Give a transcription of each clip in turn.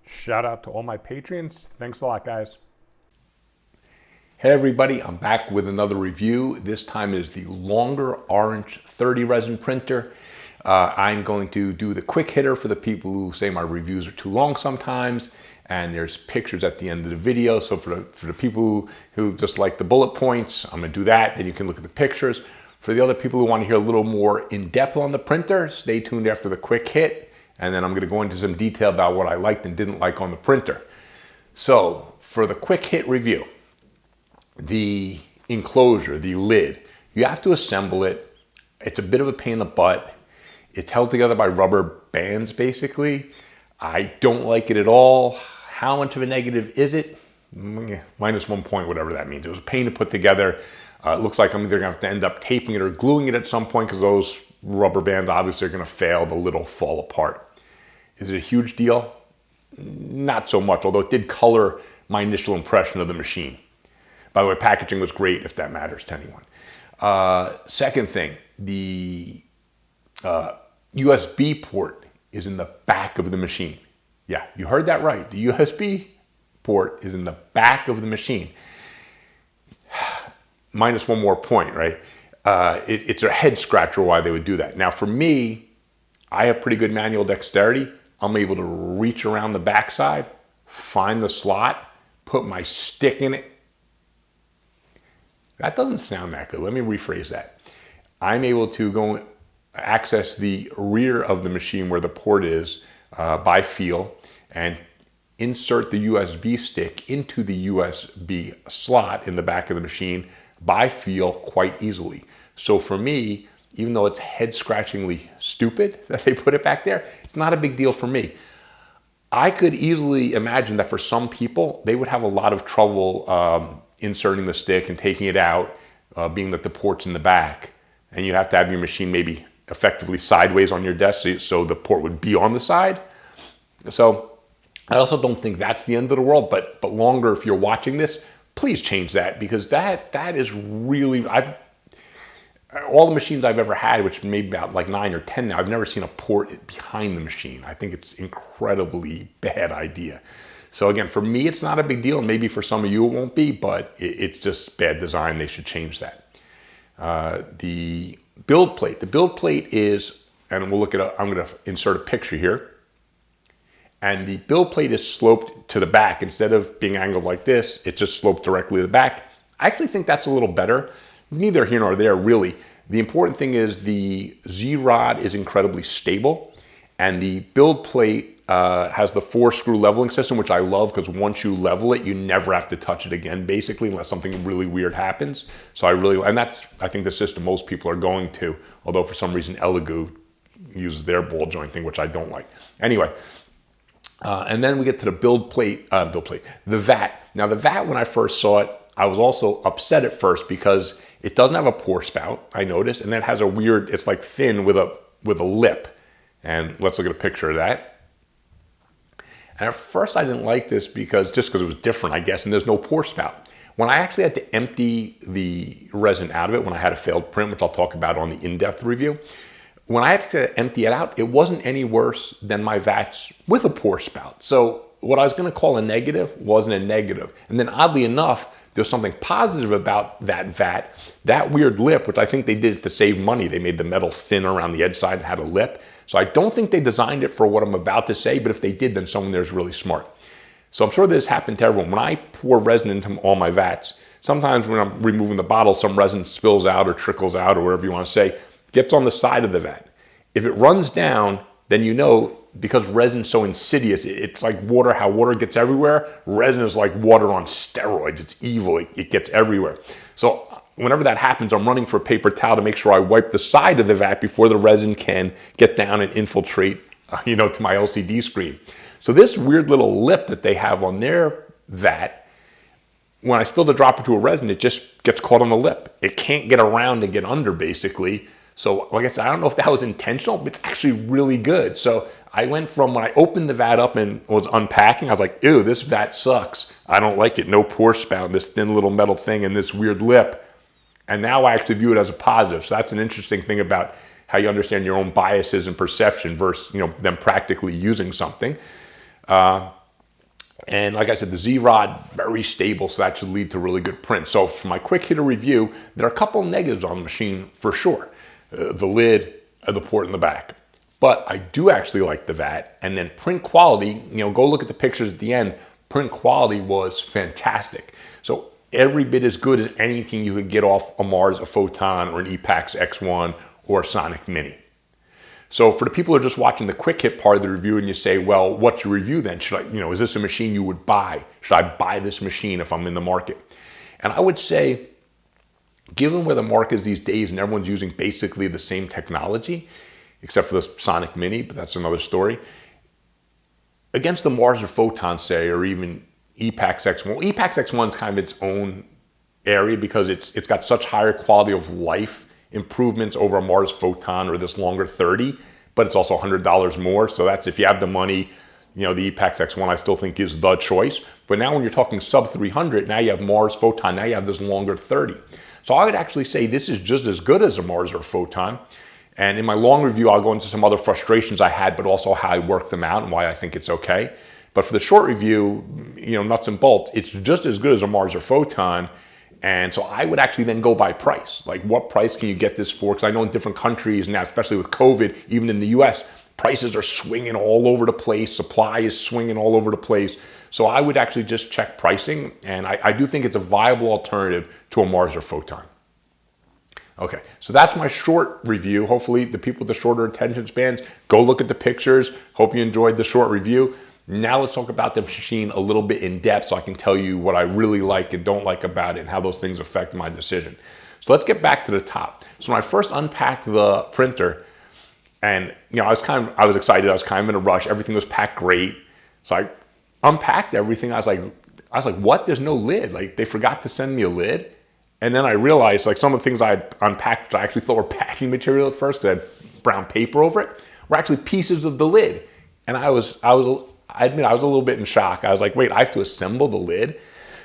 Shout out to all my patrons. Thanks a lot, guys. Hey everybody, I'm back with another review. This time is the longer Orange 30 resin printer. I'm going to do the quick hitter for the people who say my reviews are too long sometimes, and there's pictures at the end of the video. So for the people who just like the bullet points, I'm gonna do that, then you can look at the pictures. For the other people who want to hear a little more in depth on the printer, stay tuned after the quick hit, and then I'm gonna go into some detail about what I liked and didn't like on the printer. So for the quick hit review, the enclosure, the lid, you have to assemble it. It's a bit of a pain in the butt. It's held together by rubber bands, basically. I don't like it at all. How much of a negative is it? -1 point, whatever that means. It was a pain to put together. It looks like I'm either gonna have to end up taping it or gluing it at some point because those rubber bands obviously are gonna fail. The lid will fall apart. Is it a huge deal? Not so much, although it did color my initial impression of the machine. By the way, packaging was great if that matters to anyone. Second thing, the USB port is in the back of the machine. Yeah, you heard that right. The USB port is in the back of the machine. -1 more point, right? It's a head scratcher why they would do that. Now for me, I have pretty good manual dexterity. I'm able to reach around the backside, find the slot, put my stick in it. That doesn't sound that good. Let me rephrase that. I'm able to go access the rear of the machine where the port is by feel and insert the USB stick into the USB slot in the back of the machine by feel quite easily. So for me, even though it's head scratchingly stupid that they put it back there, it's not a big deal for me. I could easily imagine that for some people, they would have a lot of trouble inserting the stick and taking it out, being that the port's in the back, and you have to have your machine maybe effectively sideways on your desk so the port would be on the side. So I also don't think that's the end of the world, but longer, if you're watching this, please change that, because that is really, all the machines I've ever had, which may be about like 9 or 10 now, I've never seen a port behind the machine. I think it's incredibly bad idea. So again, for me, it's not a big deal. Maybe for some of you it won't be, but it's just bad design. They should change that. The build plate. The build plate is, and we'll look at, I'm going to insert a picture here. And the build plate is sloped to the back. Instead of being angled like this, it's just sloped directly to the back. I actually think that's a little better. Neither here nor there, really. The important thing is the Z-rod is incredibly stable, and the build plate has the 4-screw leveling system, which I love because once you level it, you never have to touch it again, basically, unless something really weird happens. So and that's, I think, the system most people are going to, although for some reason Elegoo uses their ball joint thing, which I don't like. Anyway, and then we get to the the VAT. Now the VAT, when I first saw it, I was also upset at first because it doesn't have a pour spout, I noticed, and then it has a weird, it's like thin with a lip. And let's look at a picture of that. And at first I didn't like this because it was different, I guess, and there's no pour spout. When I actually had to empty the resin out of it, when I had a failed print, which I'll talk about on the in-depth review, when I had to empty it out, it wasn't any worse than my VATs with a pour spout. So what I was gonna call a negative wasn't a negative. And then oddly enough, there's something positive about that VAT. That weird lip, which I think they did to save money. They made the metal thin around the edge side and had a lip. So I don't think they designed it for what I'm about to say, but if they did, then someone there is really smart. So I'm sure this happened to everyone. When I pour resin into all my VATs, sometimes when I'm removing the bottle, some resin spills out or trickles out or whatever you want to say, gets on the side of the VAT. If it runs down, then you know, because resin's so insidious, it's like water, how water gets everywhere. Resin is like water on steroids. It's evil, it gets everywhere. So whenever that happens, I'm running for a paper towel to make sure I wipe the side of the vat before the resin can get down and infiltrate, to my LCD screen. So this weird little lip that they have on their vat, when I spill the drop into a resin, it just gets caught on the lip. It can't get around and get under, basically. So like I said, I don't know if that was intentional, but it's actually really good. So I went from when I opened the vat up and was unpacking, I was like, ew, this vat sucks. I don't like it. No pour spout, this thin little metal thing and this weird lip. And now I actually view it as a positive. So that's an interesting thing about how you understand your own biases and perception versus them practically using something. And like I said, the Z-Rod, very stable, so that should lead to really good print. So for my quick hitter review, there are a couple negatives on the machine for sure. The lid, the port in the back. But I do actually like the VAT. And then print quality, go look at the pictures at the end. Print quality was fantastic. So every bit as good as anything you could get off a Mars, a Photon, or an Epax X1 or a Sonic Mini. So for the people who are just watching the quick hit part of the review and you say, well, what's your review then? Should I, is this a machine you would buy? Should I buy this machine if I'm in the market? And I would say, given where the market is these days and everyone's using basically the same technology, except for the Sonic Mini, but that's another story, against the Mars or Photon, say, or even Epax X1. Well, Epax X1 is kind of its own area because it's got such higher quality of life improvements over a Mars Photon or this longer 30, but it's also $100 more. So that's, if you have the money, the Epax X1 I still think is the choice. But now when you're talking sub 300, now you have Mars Photon, now you have this longer 30. So I would actually say this is just as good as a Mars or a Photon. And in my long review, I'll go into some other frustrations I had, but also how I worked them out and why I think it's okay. But for the short review, nuts and bolts, it's just as good as a Mars or Photon. And so I would actually then go by price. Like, what price can you get this for? Because I know in different countries now, especially with COVID, even in the US, prices are swinging all over the place. Supply is swinging all over the place. So I would actually just check pricing. And I do think it's a viable alternative to a Mars or Photon. Okay, so that's my short review. Hopefully the people with the shorter attention spans, go look at the pictures. Hope you enjoyed the short review. Now let's talk about the machine a little bit in depth so I can tell you what I really like and don't like about it and how those things affect my decision. So let's get back to the top. So when I first unpacked the printer, and I was excited, I was kind of in a rush, everything was packed great. So I unpacked everything. I was like, what? There's no lid. Like, they forgot to send me a lid. And then I realized, like, some of the things I had unpacked, which I actually thought were packing material at first, because I had brown paper over it, were actually pieces of the lid. And I admit I was a little bit in shock. I was like, wait, I have to assemble the lid?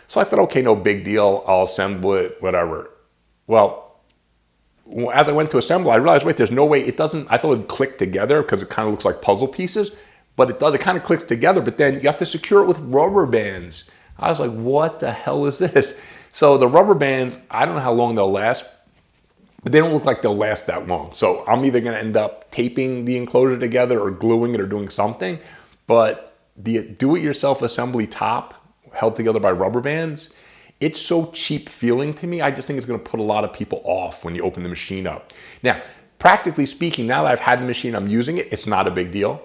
So I thought, okay, no big deal. I'll assemble it, whatever. Well, as I went to assemble, I realized, wait, there's no way it doesn't, I thought it would click together because it kind of looks like puzzle pieces, but it does, it kind of clicks together, but then you have to secure it with rubber bands. I was like, what the hell is this? So the rubber bands, I don't know how long they'll last, but they don't look like they'll last that long. So I'm either going to end up taping the enclosure together or gluing it or doing something. But the do-it-yourself assembly top held together by rubber bands, it's so cheap feeling to me. I just think it's going to put a lot of people off when you open the machine up. Now, practically speaking, now that I've had the machine, I'm using it, it's not a big deal.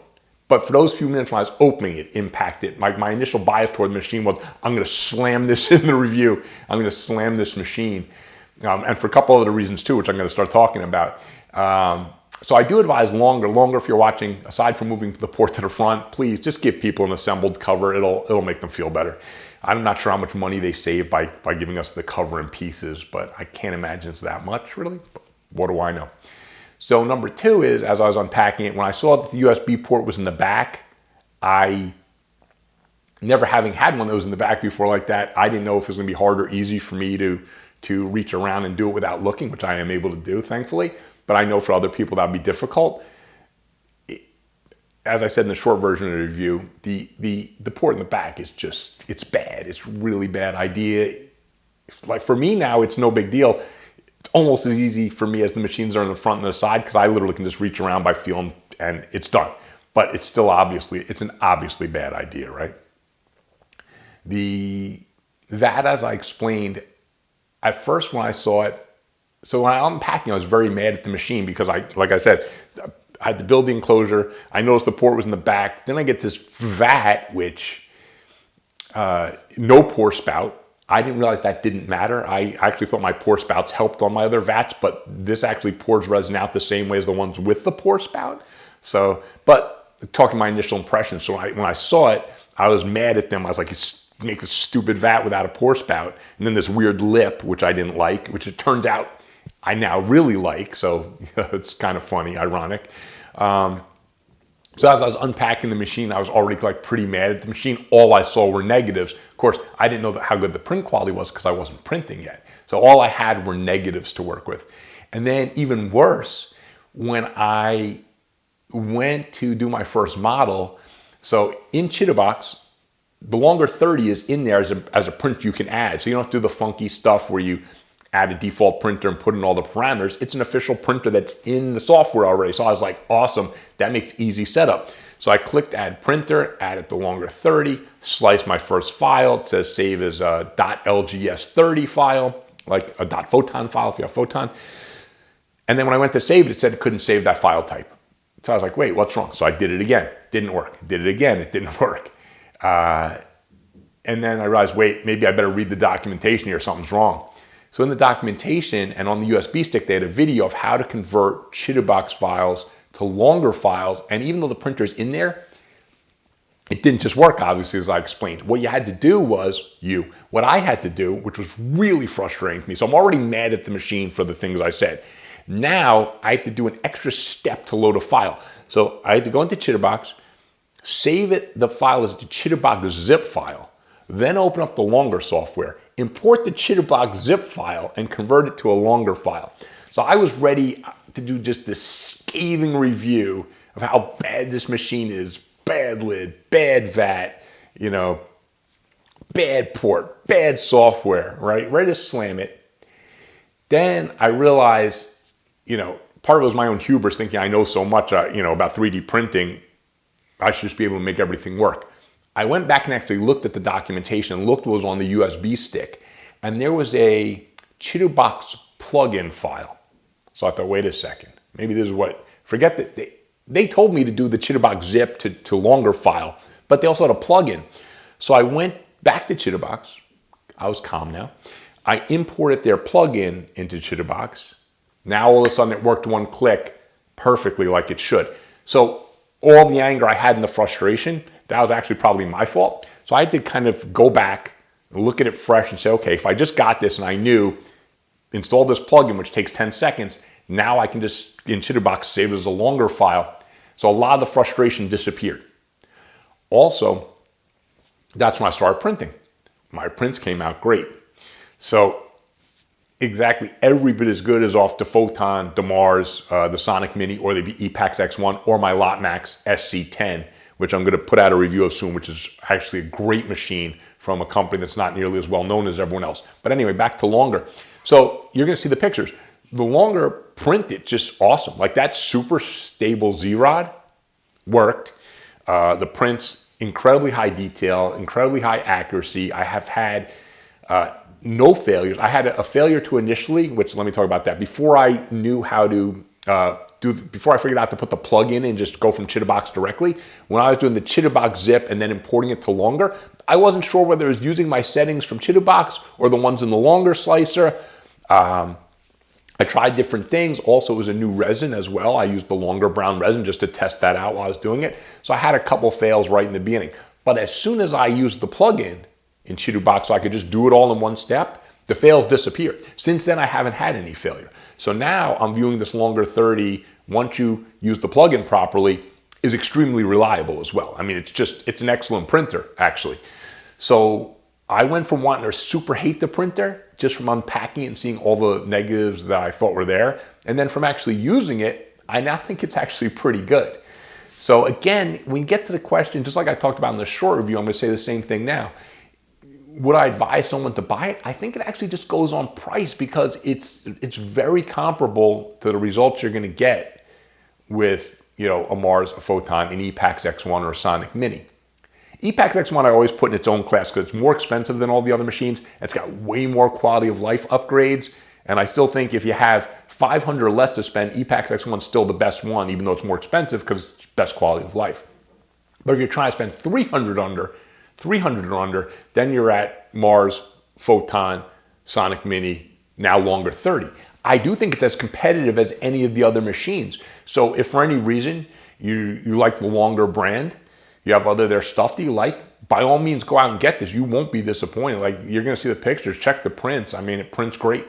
But for those few minutes when I was opening it, impacted, my initial bias toward the machine was, I'm going to slam this in the review. I'm going to slam this machine. And for a couple other reasons too, which I'm going to start talking about. So I do advise longer if you're watching, aside from moving the port to the front, please just give people an assembled cover. It'll make them feel better. I'm not sure how much money they save by giving us the cover in pieces, but I can't imagine it's that much really. What do I know? So number two is, as I was unpacking it, when I saw that the USB port was in the back, I, never having had one that was in the back before like that, I didn't know if it was going to be hard or easy for me to reach around and do it without looking, which I am able to do, thankfully. But I know for other people that would be difficult. As I said in the short version of the review, the port in the back is just, it's bad. It's a really bad idea. Like, for me now, it's no big deal. It's almost as easy for me as the machines are in the front and the side, because I literally can just reach around by feeling and it's done. But it's still it's an obviously bad idea, right? That, as I explained, at first when I saw it, so when I unpacked, I was very mad at the machine because like I said, I had to build the enclosure. I noticed the port was in the back. Then I get this VAT, which, no pour spout. I didn't realize that didn't matter. I actually thought my pour spouts helped on my other VATs, but this actually pours resin out the same way as the ones with the pour spout. So, but talking my initial impressions, so when I saw it, I was mad at them. I was like, you make this stupid vat without a pour spout. And then this weird lip, which I didn't like, which it turns out I now really like. So it's kind of funny, ironic. So as I was unpacking the machine, I was already like pretty mad at the machine. All I saw were negatives. Of course, I didn't know how good the print quality was because I wasn't printing yet. So all I had were negatives to work with. And then even worse, when I went to do my first model, so in Chitterbox, the longer 30 is in there as a print you can add. So you don't have to do the funky stuff where you add a default printer and put in all the parameters. It's an official printer that's in the software already. So I was like, awesome, that makes easy setup. So I clicked add printer, added the longer 30, sliced my first file. It says save as a .lgs30 file, like a .photon file if you have Photon. And then when I went to save it, it said it couldn't save that file type. So I was like, wait, what's wrong? So I did it again, didn't work. Did it again, it didn't work. And then I realized, wait, maybe I better read the documentation here, something's wrong. So in the documentation and on the USB stick, they had a video of how to convert Chitterbox files to longer files. And even though the printer's in there, it didn't just work, obviously, as I explained. What you had to do was, what I had to do, which was really frustrating to me. So I'm already mad at the machine for the things I said. Now I have to do an extra step to load a file. So I had to go into Chitterbox, save the file as the Chitterbox zip file, then open up the longer software, import the Chitterbox zip file, and convert it to a longer file. So I was ready to do just this scathing review of how bad this machine is. Bad lid, bad VAT, bad port, bad software, right? Ready to slam it. Then I realized, part of it was my own hubris, thinking I know so much, about 3D printing, I should just be able to make everything work. I went back and actually looked at the documentation, looked what was on the USB stick, and there was a Chitterbox plugin file. So I thought, wait a second, maybe this is forget that they told me to do the Chitterbox zip to longer file, but they also had a plugin. So I went back to Chitterbox. I was calm now. I imported their plugin into Chitterbox. Now all of a sudden it worked one click perfectly like it should. So all the anger I had and the frustration, that was actually probably my fault. So I had to kind of go back and look at it fresh and say, okay, if I just got this and I knew, install this plugin, which takes 10 seconds, now I can just, in Chitterbox, save it as a longer file. So a lot of the frustration disappeared. Also, that's when I started printing. My prints came out great. So exactly every bit as good as off the Photon, the Mars, the Sonic Mini, or the Epax X1, or my Lotmax SC10, which I'm going to put out a review of soon, which is actually a great machine from a company that's not nearly as well known as everyone else. But anyway, back to longer. So you're going to see the pictures. The longer printed, just awesome. Like that super stable Z-Rod worked. The prints, incredibly high detail, incredibly high accuracy. I have had no failures. I had a failure to initially, which let me talk about that. Before I knew how to before I figured out to put the plug in and just go from Chitterbox directly, when I was doing the Chitterbox zip and then importing it to longer, I wasn't sure whether it was using my settings from Chitterbox or the ones in the longer slicer. I tried different things. Also, it was a new resin as well. I used the longer brown resin just to test that out while I was doing it. So I had a couple fails right in the beginning. But as soon as I used the plugin in Chitterbox so I could just do it all in one step, the fails disappeared. Since then, I haven't had any failure. So now I'm viewing this longer 30, once you use the plugin properly, is extremely reliable as well. I mean, it's an excellent printer, actually. So I went from wanting to super hate the printer, just from unpacking it and seeing all the negatives that I thought were there. And then from actually using it, I now think it's actually pretty good. So again, when you get to the question, just like I talked about in the short review, I'm going to say the same thing now. Would I advise someone to buy it? I think it actually just goes on price because it's very comparable to the results you're going to get with a Mars, a Photon, an Epax X1, or a Sonic Mini. Epax X1 I always put in its own class because it's more expensive than all the other machines. It's got way more quality of life upgrades, and I still think if you have $500 or less to spend, Epax X1 is still the best one, even though it's more expensive because it's best quality of life. But if you're trying to spend $300 or under, then you're at Mars, Photon, Sonic Mini, now longer 30. I do think it's as competitive as any of the other machines. So if for any reason you like the longer brand, you have their stuff that you like, by all means go out and get this. You won't be disappointed. Like, you're going to see the pictures, check the prints. I mean, it prints great.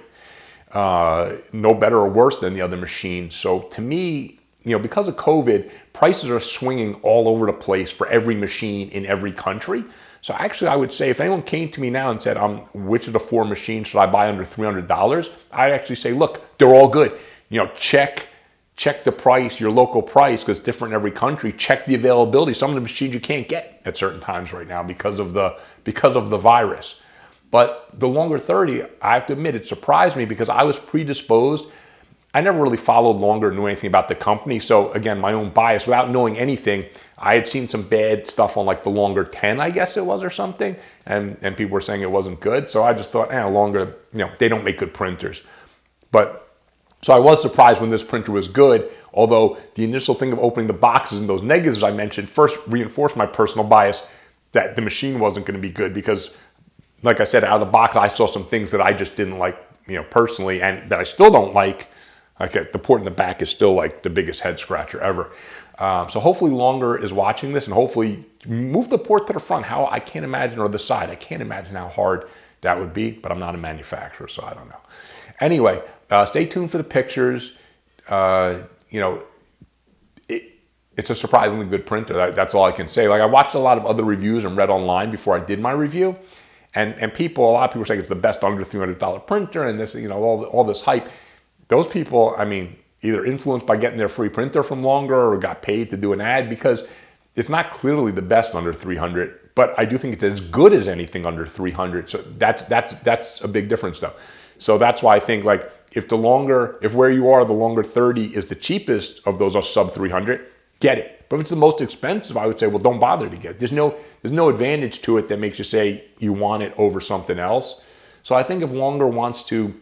No better or worse than the other machines. So to me, because of COVID, prices are swinging all over the place for every machine in every country. So actually, I would say if anyone came to me now and said, which of the 4 machines should I buy under $300? I'd actually say, look, they're all good. Check check the price, your local price, because it's different in every country. Check the availability. Some of the machines you can't get at certain times right now because of the virus. But the longer 30, I have to admit, it surprised me because I was predisposed. I never really followed Longer, knew anything about the company. So again, my own bias, without knowing anything, I had seen some bad stuff on like the Longer 10, I guess it was, or something. And people were saying it wasn't good. So I just thought, Longer, they don't make good printers. So I was surprised when this printer was good, although the initial thing of opening the boxes and those negatives I mentioned first reinforced my personal bias that the machine wasn't going to be good because, like I said, out of the box, I saw some things that I just didn't like, personally, and that I still don't like. Like the port in the back is still like the biggest head scratcher ever. So hopefully Longer is watching this and hopefully move the port to the front. How I can't imagine, or the side, I can't imagine how hard that would be, but I'm not a manufacturer, so I don't know. Anyway, stay tuned for the pictures. It's a surprisingly good printer. That's all I can say. Like, I watched a lot of other reviews and read online before I did my review. And a lot of people saying it's the best under $300 printer and this, all this hype. Those people, either influenced by getting their free printer from Longer or got paid to do an ad, because it's not clearly the best under 300, but I do think it's as good as anything under 300. So that's a big difference though. So that's why I think, like, if where you are, the Longer 30 is the cheapest of those sub 300, get it. But if it's the most expensive, I would say, well, don't bother to get it. There's no advantage to it that makes you say you want it over something else. So I think if Longer wants to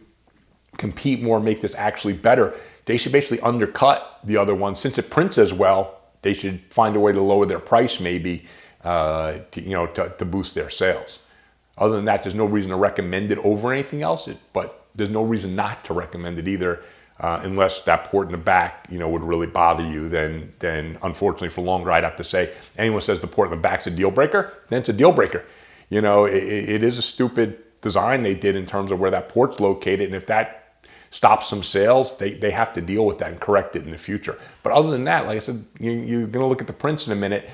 compete more, make this actually better, they should basically undercut the other one. Since it prints as well, they should find a way to lower their price maybe to boost their sales. Other than that, there's no reason to recommend it over anything else, but there's no reason not to recommend it either, unless that port in the back, would really bother you. Then unfortunately for Longer, I'd have to say, anyone says the port in the back's a deal breaker, then it's a deal breaker. It is a stupid design they did in terms of where that port's located, and if that stops some sales, they have to deal with that and correct it in the future. But other than that, like I said, you're going to look at the prints in a minute.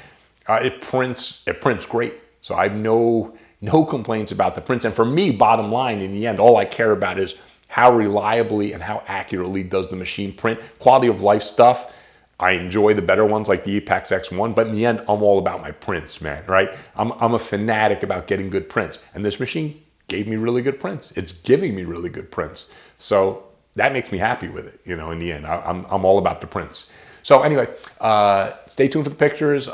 It prints great. So I have no complaints about the prints. And for me, bottom line, in the end, all I care about is how reliably and how accurately does the machine print. Quality of life stuff, I enjoy the better ones like the Epax X1, but in the end, I'm all about my prints, man, right? I'm a fanatic about getting good prints. And this machine gave me really good prints. It's giving me really good prints. So that makes me happy with it, in the end. I'm all about the prints. So anyway, stay tuned for the pictures.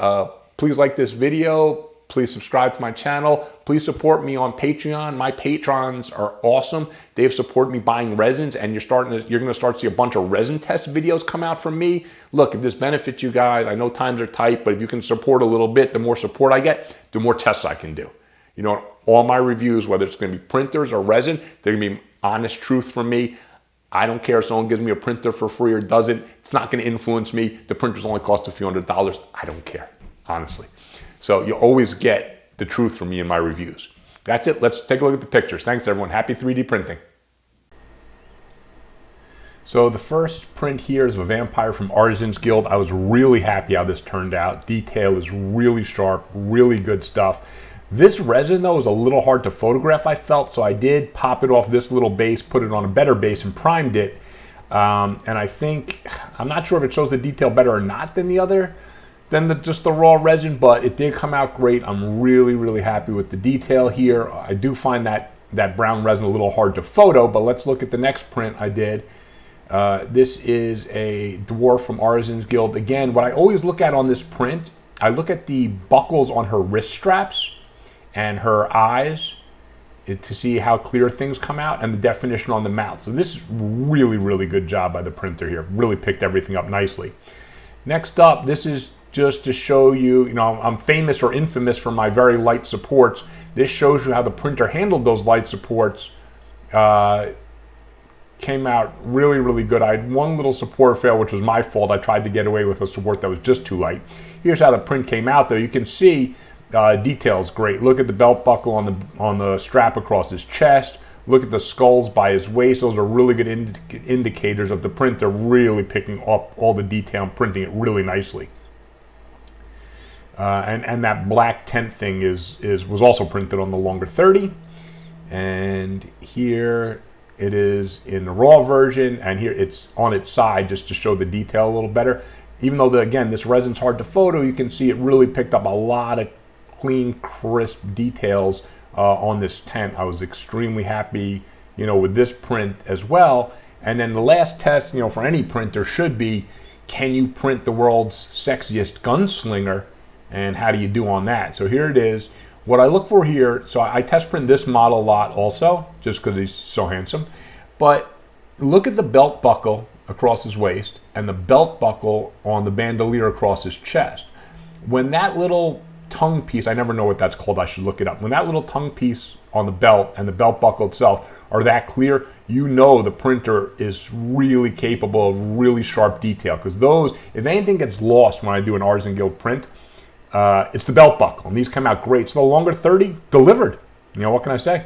Please like this video. Please subscribe to my channel. Please support me on Patreon. My patrons are awesome. They've supported me buying resins, and you're going to start to see a bunch of resin test videos come out from me. Look, if this benefits you guys, I know times are tight, but if you can support a little bit, the more support I get, the more tests I can do. All my reviews, whether it's going to be printers or resin, they're going to be honest truth from me. I don't care if someone gives me a printer for free or doesn't. It's not going to influence me. The printers only cost a few $100s. I don't care, honestly. So you always get the truth from me in my reviews. That's it. Let's take a look at the pictures. Thanks, everyone. Happy 3D printing. So the first print here is of a vampire from Artisans Guild. I was really happy how this turned out. Detail is really sharp, really good stuff. This resin, though, is a little hard to photograph, I felt, so I did pop it off this little base, put it on a better base, and primed it. And I think, I'm not sure if it shows the detail better or not than just the raw resin, but it did come out great. I'm really, really happy with the detail here. I do find that brown resin a little hard to photo, but let's look at the next print I did. This is a dwarf from Artisans Guild. Again, what I always look at on this print, I look at the buckles on her wrist straps and her eyes to see how clear things come out, and the definition on the mouth. So this is really, really good job by the printer here. Really picked everything up nicely. Next up, this is just to show you, I'm famous or infamous for my very light supports. This shows you how the printer handled those light supports. Came out really, really good. I had one little support fail, which was my fault. I tried to get away with a support that was just too light. Here's how the print came out, though. You can see details great. Look at the belt buckle on the strap across his chest. Look at the skulls by his waist. Those are really good indicators of the printer really picking up all the detail and printing it really nicely. And that black tent thing was also printed on the Longer 30. And here It is in the raw version, and here it's on its side just to show the detail a little better. Even though, again, this resin's hard to photo, you can see it really picked up a lot of clean, crisp details on this tent. I was extremely happy, with this print as well. And then the last test, for any printer should be, can you print the world's sexiest gunslinger? And how do you do on that? So here it is. What I look for here, so I test print this model a lot also, just because he's so handsome. But look at the belt buckle across his waist and the belt buckle on the bandolier across his chest. When that little tongue piece, I never know what that's called, I should look it up. When that little tongue piece on the belt and the belt buckle itself are that clear, the printer is really capable of really sharp detail. Because those, if anything gets lost when I do an Artisan Guild print, it's the belt buckle. And these come out great. So the longer 30, delivered. What can I say?